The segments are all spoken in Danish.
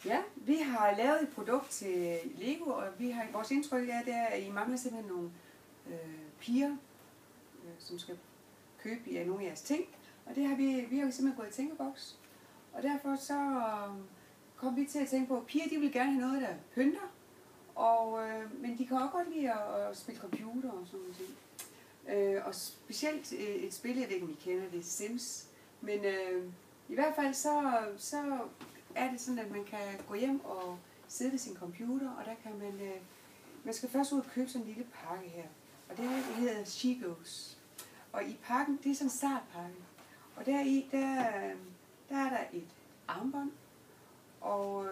Ja, vi har lavet et produkt til Lego, og vores indtryk er, at I mangler simpelthen nogle piger, som skal købe nogle af jeres ting. Og det har vi har simpelthen gået i tænkeboks. Og derfor så kom vi til at tænke på, at piger de vil gerne have noget, der pynter. Men de kan også godt lide at spille computer og sådan noget. Og specielt et spil, jeg ved ikke om I kender det, Sims. Men i hvert fald så er det sådan, at man kan gå hjem og sidde ved sin computer, og der kan man skal først ud og købe sådan en lille pakke her. Og det hedder She-Goes. Og i pakken, det er sådan en startpakke. Og deri, der er der et armbånd, og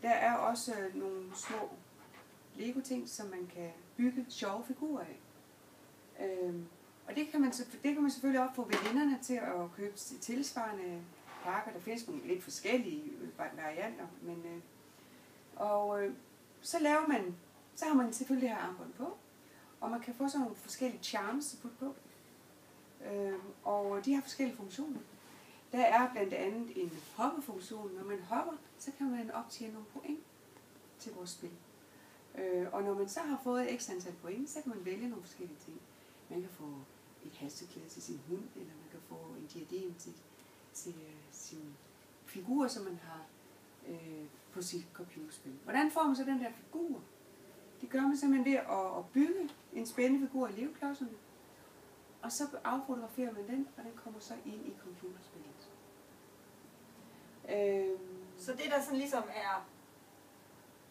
der er også nogle små Lego-ting, som man kan bygge sjove figurer af. Og det kan man selvfølgelig også få veninderne til at købe tilsvarende pakker. Der findes nogle lidt forskellige varianter, men så har man selvfølgelig det her armbånd på, og man kan få sådan nogle forskellige charms at putte på. Og de har forskellige funktioner. Der er blandt andet en hoppefunktion. Når man hopper, så kan man optjene nogle point til vores spil. Og når man så har fået et ekstra antal point, så kan man vælge nogle forskellige ting. Man kan få et halstørklæde til sin hund, eller man kan få en diadem til sin figur, som man har på sit computerspil. Hvordan får man så den der figur? Det gør man simpelthen ved at bygge en spændende figur i legoklodserne, og så affotograferer man den, og den kommer så ind i computerspillet. Så det der sådan ligesom er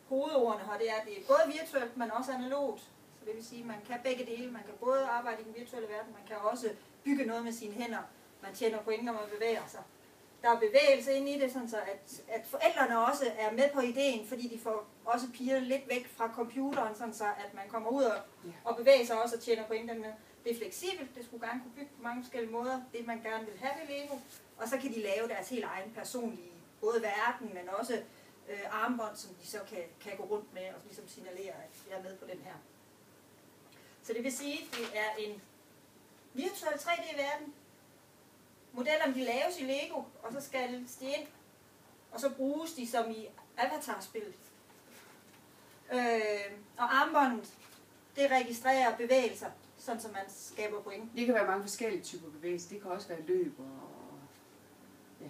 hovedordene her, det er, at det er både virtuelt, men også analogt. Så det vil sige, at man kan begge dele. Man kan både arbejde i den virtuelle verden, man kan også bygge noget med sine hænder. Man tjener point, når man bevæger sig. Der er bevægelse inde i det, sådan så at forældrene også er med på ideen, fordi de får også pigerne lidt væk fra computeren, sådan så at man kommer ud og bevæger sig også og tjener point med. Det er fleksibelt, det skulle gerne kunne bygge på mange forskellige måder, det man gerne vil have ved Lego. Og så kan de lave deres helt egen personlige, både verden, men også armbånd, som de så kan gå rundt med og ligesom signalere, at jeg er med på den her. Så det vil sige, at det er en virtuel 3D-verden. Modellerne de laves i Lego, og så skal de ind, og så bruges de som i Avatar-spillet. Og armbåndet, det registrerer bevægelser, sådan som man skaber point. Det kan være mange forskellige typer bevægelser. Det kan også være løb og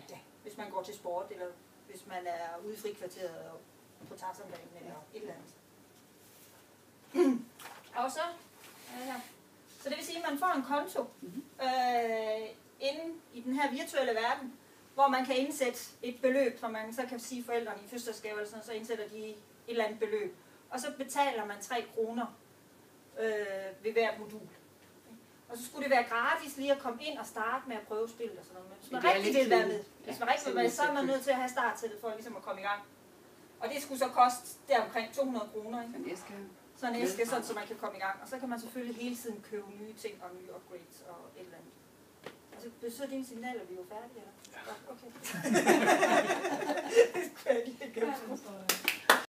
ja, hvis man går til sport, eller hvis man er ude i frikvarteret og på Tarzanbanen eller et eller andet. Og så det vil sige, at man får en konto inde i den her virtuelle verden, hvor man kan indsætte et beløb, som man så kan sige forældrene i fødselsdagsgave, eller sådan, så indsætter de et eller andet beløb. Og så betaler man 3 kroner ved hver modul. Og så skulle det være gratis lige at komme ind og starte med at prøve spillet og sådan noget. Men hvis man rigtig vil være med, så er man nødt til at have startsættet for ligesom at komme i gang. Og det skulle så koste deromkring 200 kroner. Så en æske, sådan så man kan komme i gang. Og så kan man selvfølgelig hele tiden købe nye ting og nye upgrades og et eller andet. Og så betyder dine signaler, at vi er jo færdige, eller? Ja. Okay. Det skal jeg lige